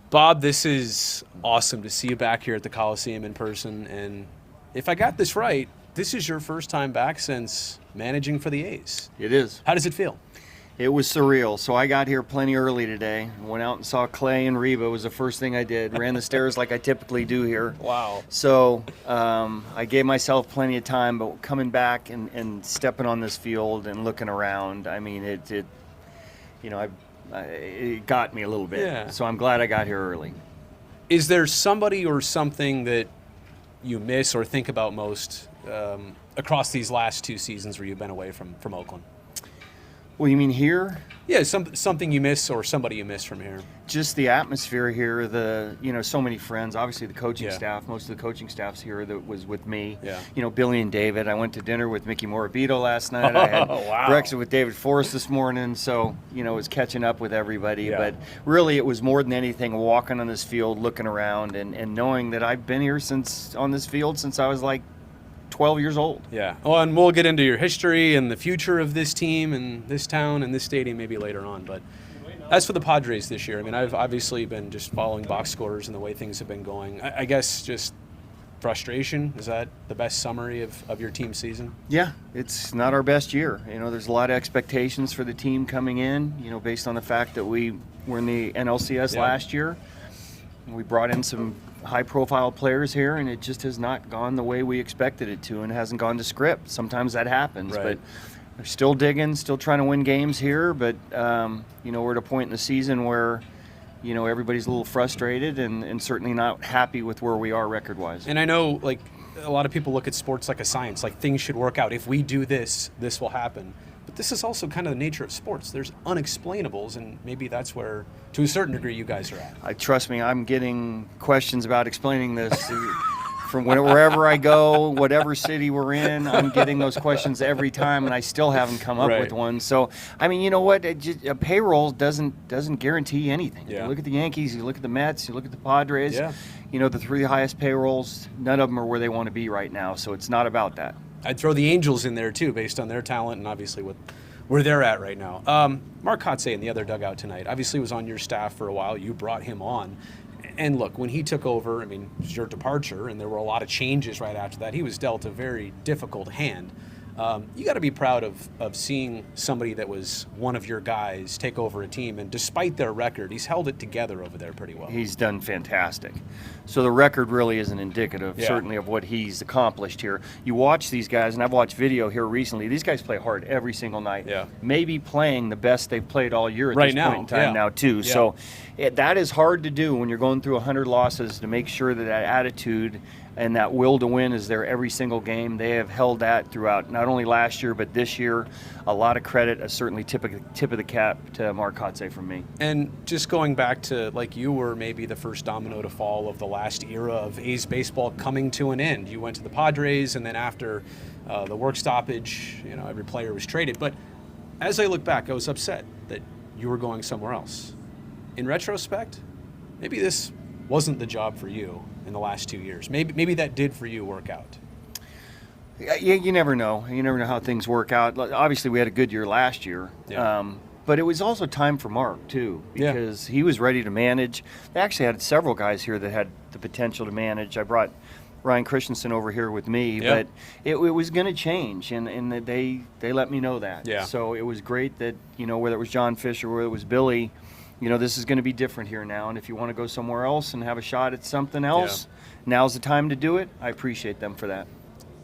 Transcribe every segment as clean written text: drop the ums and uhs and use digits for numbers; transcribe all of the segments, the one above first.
Bob, this is awesome to see you back here at the Coliseum in person. And if I got this right, this is your first time back since managing for the A's. It is. How does it feel? It was surreal. So I got here plenty early today. Went out and saw Clay and Reba. It was the first thing I did. Ran the stairs like I typically do here. Wow. So I gave myself plenty of time, but coming back and stepping on this field and looking around, I mean, it got me a little bit. Yeah. So I'm glad I got here early. Is there somebody or something that you miss or think about most across these last 2 seasons where you've been away from Oakland? Well, you mean here? Yeah, something you miss or somebody you miss from here. Just the atmosphere here, so many friends, obviously the coaching Yeah. staff, most of the coaching staff's here that was with me. Yeah. Billy and David. I went to dinner with Mickey Morabito last night. I had Wow. breakfast with David Forrest this morning, so, was catching up with everybody. Yeah. But really it was more than anything walking on this field, looking around and knowing that I've been here on this field since I was like 12 years old. Yeah. Well, and we'll get into your history and the future of this team and this town and this stadium maybe later on. But as for the Padres this year, I mean, I've obviously been just following box scores and the way things have been going. I guess just frustration. Is that the best summary of your team season? Yeah, it's not our best year. There's a lot of expectations for the team coming in, based on the fact that we were in the NLCS Yeah. last year. We brought in some high-profile players here, and it just has not gone the way we expected it to, and hasn't gone to script. Sometimes that happens, Right. but we're still digging, still trying to win games here. But we're at a point in the season where everybody's a little frustrated and certainly not happy with where we are record-wise. And I know, like, a lot of people look at sports like a science, like things should work out. If we do this, this will happen. But this is also kind of the nature of sports. There's unexplainables, and maybe that's where, to a certain degree, you guys are at. Trust me, I'm getting questions about explaining this. From wherever I go, whatever city we're in, I'm getting those questions every time, and I still haven't come up Right. with one. So, I mean, you know what? A payroll doesn't guarantee anything. Yeah. You look at the Yankees, you look at the Mets, you look at the Padres. Yeah. The 3 highest payrolls, none of them are where they want to be right now. So it's not about that. I'd throw the Angels in there, too, based on their talent and obviously where they're at right now. Mark Kotsay in the other dugout tonight obviously was on your staff for a while. You brought him on. And look, when he took over, I mean, it was your departure, and there were a lot of changes right after that. He was dealt a very difficult hand. You got to be proud of seeing somebody that was one of your guys take over a team, and despite their record, he's held it together over there pretty well. He's done fantastic. So the record really isn't indicative, Yeah. certainly, of what he's accomplished here. You watch these guys, and I've watched video here recently. These guys play hard every single night. Yeah. Maybe playing the best they've played all year at Right this now, point in time yeah. now, too. Yeah. So that is hard to do when you're going through 100 losses, to make sure that attitude and that will to win is there every single game. They have held that throughout not only last year but this year. A lot of credit, certainly tip of the cap to Mark Kotsay from me. And just going back to, like, you were maybe the first domino to fall of the last era of A's baseball coming to an end. You went to the Padres, and then after the work stoppage, every player was traded. But as I look back, I was upset that you were going somewhere else. In retrospect, maybe this wasn't the job for you in the last 2 years. Maybe that did for you work out. You never know. You never know how things work out. Obviously, we had a good year last year. Yeah. But it was also time for Mark, too, because he was ready to manage. They actually had several guys here that had the potential to manage. I brought Ryan Christensen over here with me, Yeah. but it was going to change, and they let me know that. Yeah. So it was great that, whether it was John Fisher, whether it was Billy, this is going to be different here now, and if you want to go somewhere else and have a shot at something else, now's the time to do it. I appreciate them for that.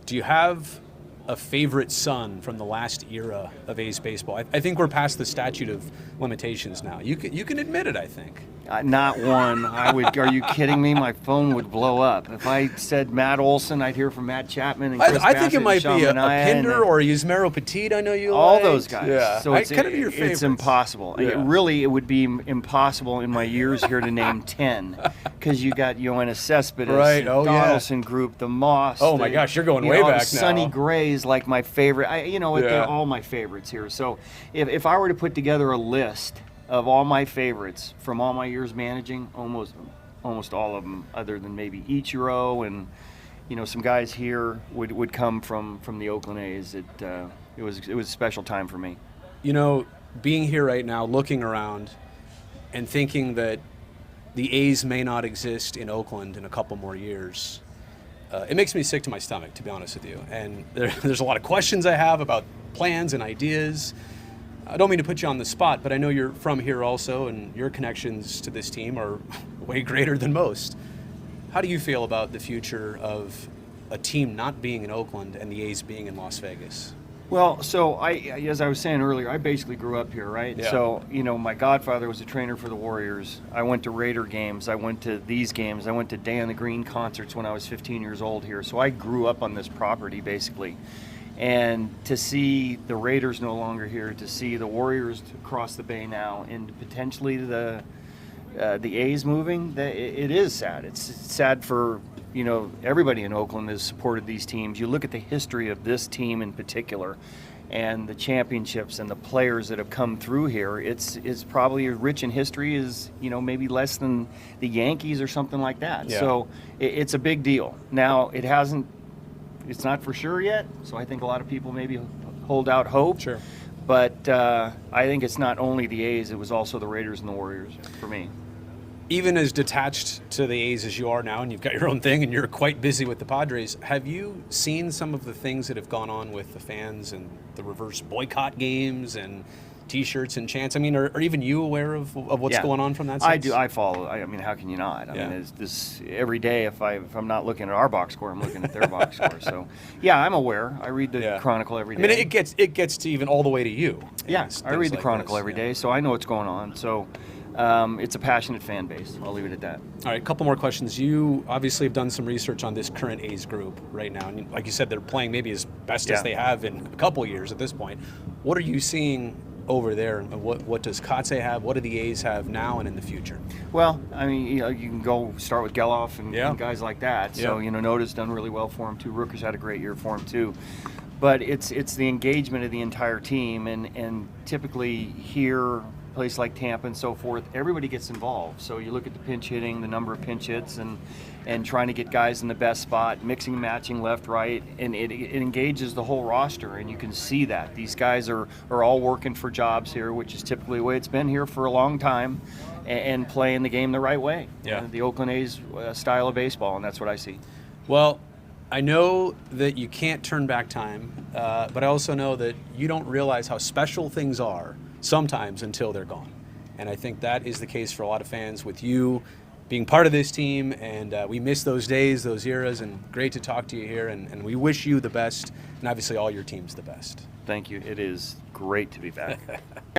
Do you have a favorite son from the last era of A's baseball? I think we're past the statute of limitations now. You can admit it, I think. Not one. Are you kidding me? My phone would blow up. If I said Matt Olson, I'd hear from Matt Chapman and Chris I think Bassett it and might Sean be a Manaea Pinder and or a Yusmeiro Petit. I know you all liked. those guys. Yeah. So it's kind of your favorites. It's impossible. Yeah. It would be impossible in my years here to name 10, because you got Yoenis Cespedes, Right. Oh, yeah. Donaldson Group, the Moss. Oh, my gosh, you're going way back now. Sonny Gray's like my favorite. Yeah. They're all my favorites here. So if I were to put together a list of all my favorites from all my years managing, almost all of them, other than maybe Ichiro and some guys here would come from the Oakland A's. It was a special time for me. Being here right now, looking around and thinking that the A's may not exist in Oakland in a couple more years, it makes me sick to my stomach, to be honest with you. And there's a lot of questions I have about plans and ideas. I don't mean to put you on the spot, but I know you're from here also, and your connections to this team are way greater than most. How do you feel about the future of a team not being in Oakland and the A's being in Las Vegas? Well, so as I was saying earlier, I basically grew up here, right? Yeah. So, my godfather was a trainer for the Warriors. I went to Raider games. I went to these games. I went to Day on the Green concerts when I was 15 years old here. So I grew up on this property, basically. And to see the Raiders no longer here, to see the Warriors across the bay now, and potentially the A's moving, it is sad. It's sad for everybody in Oakland has supported these teams. You look at the history of this team in particular, and the championships and the players that have come through here. It's probably rich in history, is maybe less than the Yankees or something like that. Yeah. So it's a big deal. Now it's not for sure yet. So I think a lot of people maybe hold out hope. Sure. But I think it's not only the A's; it was also the Raiders and the Warriors for me. Even as detached to the A's as you are now, and you've got your own thing, and you're quite busy with the Padres, have you seen some of the things that have gone on with the fans and the reverse boycott games and T-shirts and chants? I mean, are even you aware of what's going on from that sense? I do. I follow. I mean, how can you not? I mean, it's this every day. If I'm not looking at our box score, I'm looking at their box score. So, yeah, I'm aware. I read the Chronicle every day. I mean, it gets to even all the way to you. Yeah, I read the Chronicle every day, so I know what's going on. So. It's a passionate fan base. I'll leave it at that. All right, a couple more questions. You obviously have done some research on this current A's group right now, and like you said, they're playing maybe as best as they have in a couple years at this point. What are you seeing over there, and what does Kotsay have? What do the A's have now and in the future? Well, I mean, you can go start with Geloff and guys like that. So Noda's done really well for him too. Rooker's had a great year for him too. But it's the engagement of the entire team, and typically here. Place like Tampa and so forth, everybody gets involved. So you look at the pinch hitting, the number of pinch hits, and trying to get guys in the best spot, mixing and matching left, right, and it engages the whole roster, and you can see that. These guys are all working for jobs here, which is typically the way it's been here for a long time, and playing the game the right way. Yeah. The Oakland A's style of baseball, and that's what I see. Well, I know that you can't turn back time, but I also know that you don't realize how special things are sometimes until they're gone. And I think that is the case for a lot of fans with you being part of this team, and we miss those days, those eras, and great to talk to you here, and we wish you the best, and obviously all your teams the best. Thank you. It is great to be back.